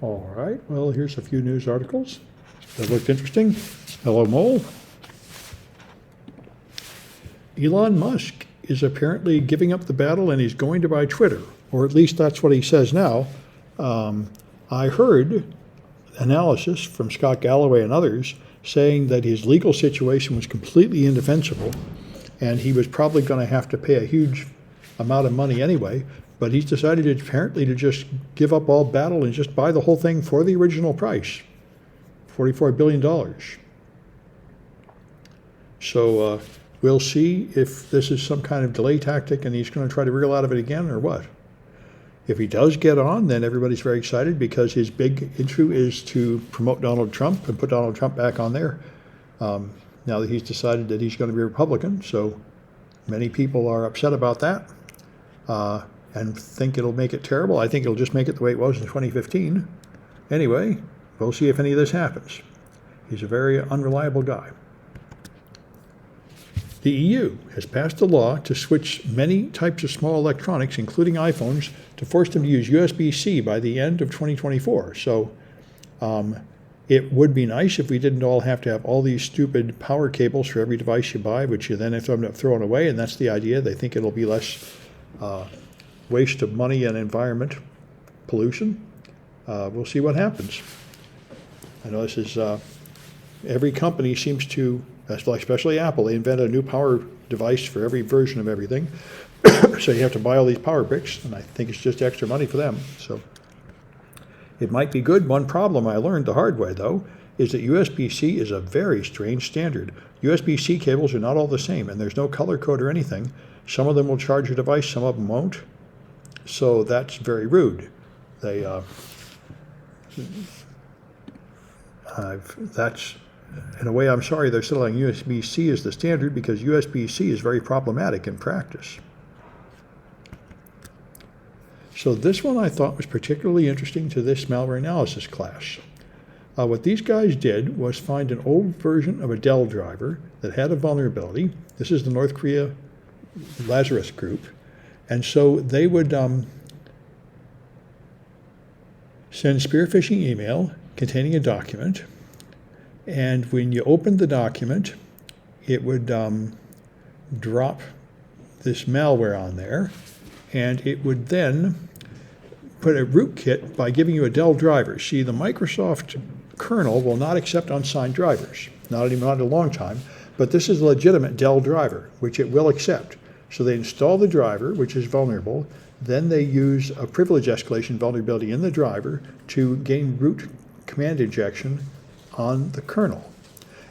All right, well, here's a few news articles that looked interesting. Hello, Mole. Elon Musk is apparently giving up the battle and he's going to buy Twitter, or at least that's what he says now. I heard analysis from Scott Galloway and others saying that his legal situation was completely indefensible and he was probably going to have to pay a huge amount of money anyway, but he's decided apparently to just give up all battle and just buy the whole thing for the original price, $44 billion. So we'll see if this is some kind of delay tactic and he's going to try to wriggle out of it again or what. If he does get on, then everybody's very excited because his big issue is to promote Donald Trump and put Donald Trump back on there. Now that he's decided that he's going to be a Republican, so many people are upset about that and think it'll make it terrible. I think it'll just make it the way it was in 2015. Anyway, we'll see if any of this happens. He's a very unreliable guy. The EU has passed a law to switch many types of small electronics, including iPhones, to force them to use Usbc by the end of 2024. So it would be nice if we didn't all have to have all these stupid power cables for every device you buy, which you then have to end up throwing away, and that's the idea. They think it'll be less waste of money and environment pollution. We'll see what happens. I know this is, every company seems to, especially Apple, they invented a new power device for every version of everything. So you have to buy all these power bricks, and I think it's just extra money for them. So it might be good. One problem I learned the hard way, though, is that USB-C is a very strange standard. USB-C cables are not all the same, and there's no color code or anything. Some of them will charge your device, some of them won't. So that's very rude. They, that's, in a way, I'm sorry they're settling USB-C as the standard because USB-C is very problematic in practice. So this one I thought was particularly interesting to this malware analysis class. What these guys did was find an old version of a Dell driver that had a vulnerability. This is the North Korea Lazarus group. And so they would send spear phishing email containing a document. And when you opened the document, it would drop this malware on there. And it would then put a rootkit by giving you a Dell driver. See, the Microsoft kernel will not accept unsigned drivers, not even a long time, but this is a legitimate Dell driver, which it will accept. So they install the driver, which is vulnerable, then they use a privilege escalation vulnerability in the driver to gain root command injection on the kernel.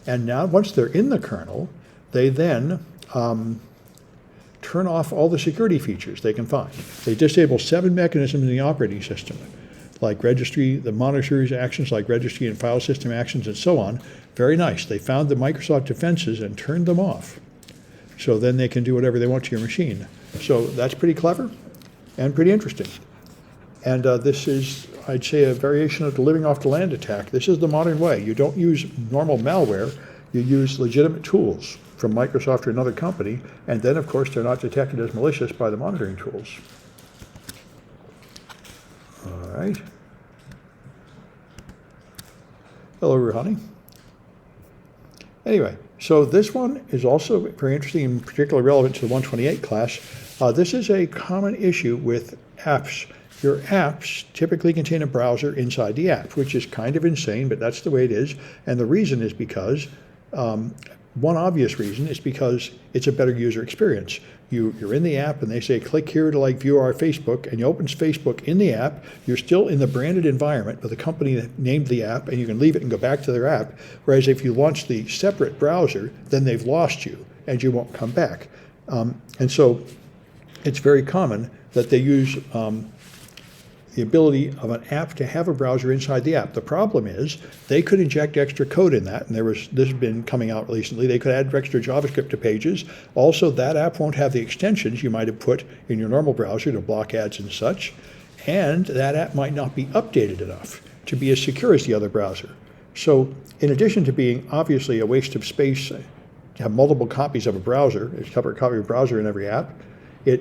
And now, once they're in the kernel, they then turn off all the security features they can find. They disable 7 mechanisms in the operating system, like registry, the monitors actions like registry and file system actions and so on. Very nice. They found the Microsoft defenses and turned them off. So then they can do whatever they want to your machine. So that's pretty clever and pretty interesting. And this is, I'd say, a variation of the living off the land attack. This is the modern way. You don't use normal malware. You use legitimate tools from Microsoft or another company, and then, of course, they're not detected as malicious by the monitoring tools. All right. Hello, Rouhani. Anyway, so this one is also very interesting and particularly relevant to the 128 class. This is a common issue with apps. Your apps typically contain a browser inside the app, which is kind of insane, but that's the way it is. And the reason is because one obvious reason is because it's a better user experience. You're in the app and they say, click here to view our Facebook, and you open Facebook in the app. You're still in the branded environment with the company that named the app, and you can leave it and go back to their app. Whereas if you launch the separate browser, then they've lost you and you won't come back. And so it's very common that they use the ability of an app to have a browser inside the app. The problem is they could inject extra code in that, and this has been coming out recently. They could add extra JavaScript to pages. Also, that app won't have the extensions you might have put in your normal browser to block ads and such, and that app might not be updated enough to be as secure as the other browser. So in addition to being obviously a waste of space to have multiple copies of a browser, a separate copy of a browser in every app,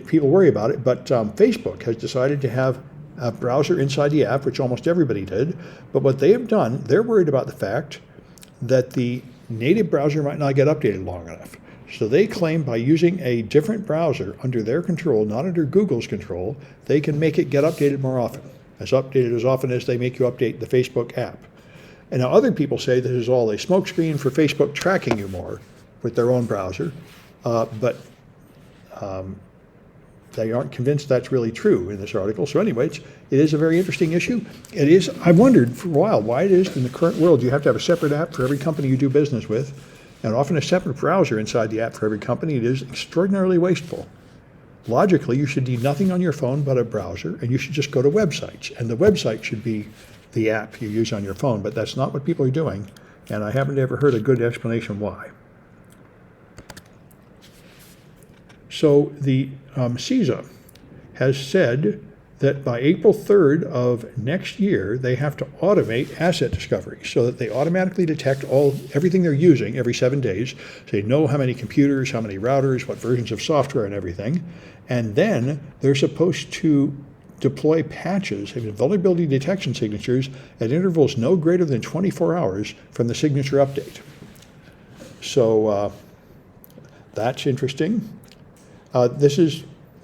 people worry about it, but Facebook has decided to have a browser inside the app, which almost everybody did. But what they have done, they're worried about the fact that the native browser might not get updated long enough. So they claim by using a different browser under their control, not under Google's control, they can make it get updated more often, as often as they make you update the Facebook app. And now other people say this is all a smokescreen for Facebook tracking you more with their own browser, but they aren't convinced that's really true in this article. So anyway, it is a very interesting issue. It is, I wondered for a while why it is in the current world you have to have a separate app for every company you do business with, and often a separate browser inside the app for every company. It is extraordinarily wasteful. Logically, you should need nothing on your phone but a browser, and you should just go to websites. And the website should be the app you use on your phone, but that's not what people are doing, and I haven't ever heard a good explanation why. So the CISA has said that by April 3rd of next year, they have to automate asset discovery so that they automatically detect everything they're using every 7 days. So they know how many computers, how many routers, what versions of software and everything. And then they're supposed to deploy patches, having vulnerability detection signatures at intervals no greater than 24 hours from the signature update. So that's interesting.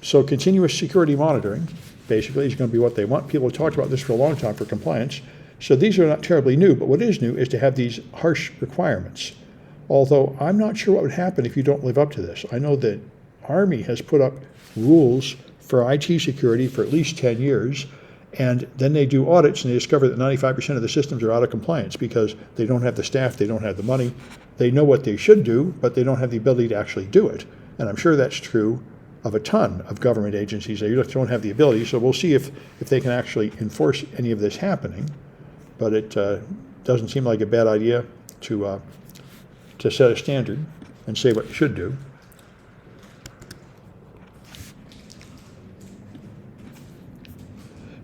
So continuous security monitoring basically is going to be what they want. People have talked about this for a long time for compliance. So these are not terribly new, but what is new is to have these harsh requirements. Although I'm not sure what would happen if you don't live up to this. I know that Army has put up rules for IT security for at least 10 years, and then they do audits and they discover that 95% of the systems are out of compliance because they don't have the staff, they don't have the money. They know what they should do, but they don't have the ability to actually do it. And I'm sure that's true of a ton of government agencies. They just don't have the ability, so we'll see if they can actually enforce any of this happening. But it doesn't seem like a bad idea to set a standard and say what you should do.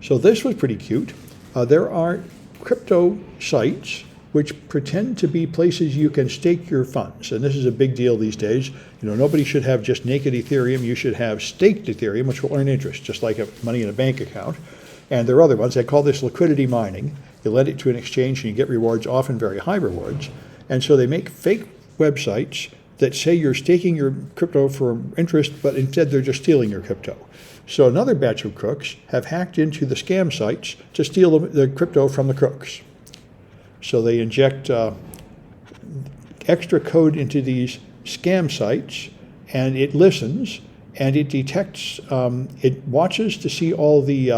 So this was pretty cute. There are crypto sites which pretend to be places you can stake your funds. And this is a big deal these days. Nobody should have just naked Ethereum. You should have staked Ethereum, which will earn interest, just like money in a bank account. And there are other ones. They call this liquidity mining. You lend it to an exchange and you get rewards, often very high rewards. And so they make fake websites that say you're staking your crypto for interest, but instead they're just stealing your crypto. So another batch of crooks have hacked into the scam sites to steal the crypto from the crooks. So they inject extra code into these scam sites, and it listens, and it detects, it watches to see all the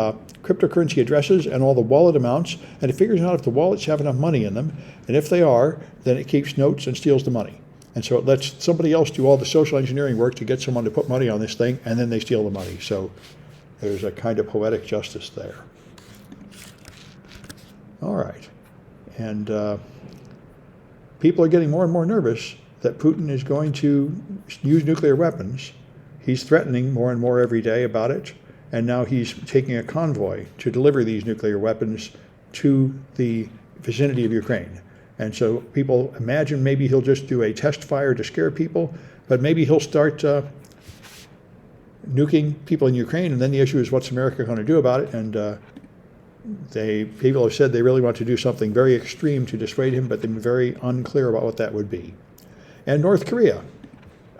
cryptocurrency addresses and all the wallet amounts, and it figures out if the wallets have enough money in them, and if they are, then it keeps notes and steals the money. And so it lets somebody else do all the social engineering work to get someone to put money on this thing, and then they steal the money. So there's a kind of poetic justice there. All right. And people are getting more and more nervous that Putin is going to use nuclear weapons. He's threatening more and more every day about it, and now he's taking a convoy to deliver these nuclear weapons to the vicinity of Ukraine. And so people imagine maybe he'll just do a test fire to scare people, but maybe he'll start nuking people in Ukraine, and then the issue is what's America going to do about it? And people have said they really want to do something very extreme to dissuade him, but they've been very unclear about what that would be. And North Korea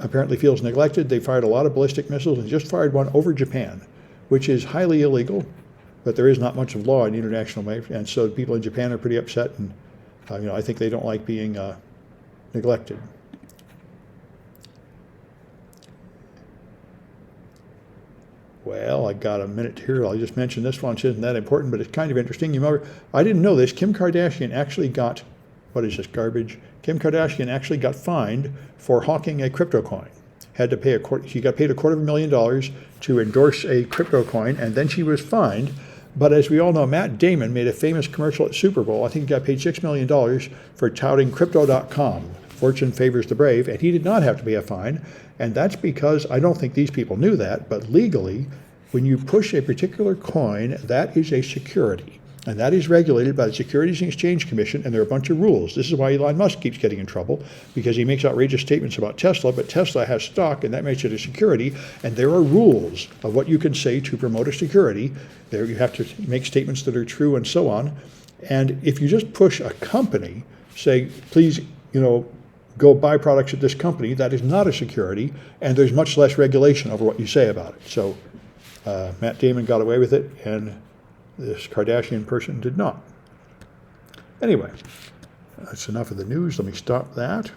apparently feels neglected. They fired a lot of ballistic missiles and just fired one over Japan, which is highly illegal, but there is not much of law in international way, and so people in Japan are pretty upset, and I think they don't like being neglected. Well, I got a minute here. I'll just mention this one, which isn't that important, but it's kind of interesting. You remember, I didn't know this. Kim Kardashian actually got, what is this garbage? Kim Kardashian actually got fined for hawking a crypto coin. Had to pay she got paid $250,000 to endorse a crypto coin, and then she was fined. But as we all know, Matt Damon made a famous commercial at Super Bowl. I think he got paid $6 million for touting Crypto.com. Fortune favors the brave, and he did not have to pay a fine. And that's because, I don't think these people knew that, but legally, when you push a particular coin, that is a security. and that is regulated by the Securities and Exchange Commission, and there are a bunch of rules. This is why Elon Musk keeps getting in trouble, because he makes outrageous statements about Tesla, but Tesla has stock, and that makes it a security, and there are rules of what you can say to promote a security. There you have to make statements that are true and so on. And if you just push a company, say, please, go buy products at this company, that is not a security, and there's much less regulation over what you say about it. So Matt Damon got away with it, and this Kardashian person did not. Anyway, that's enough of the news. Let me stop that.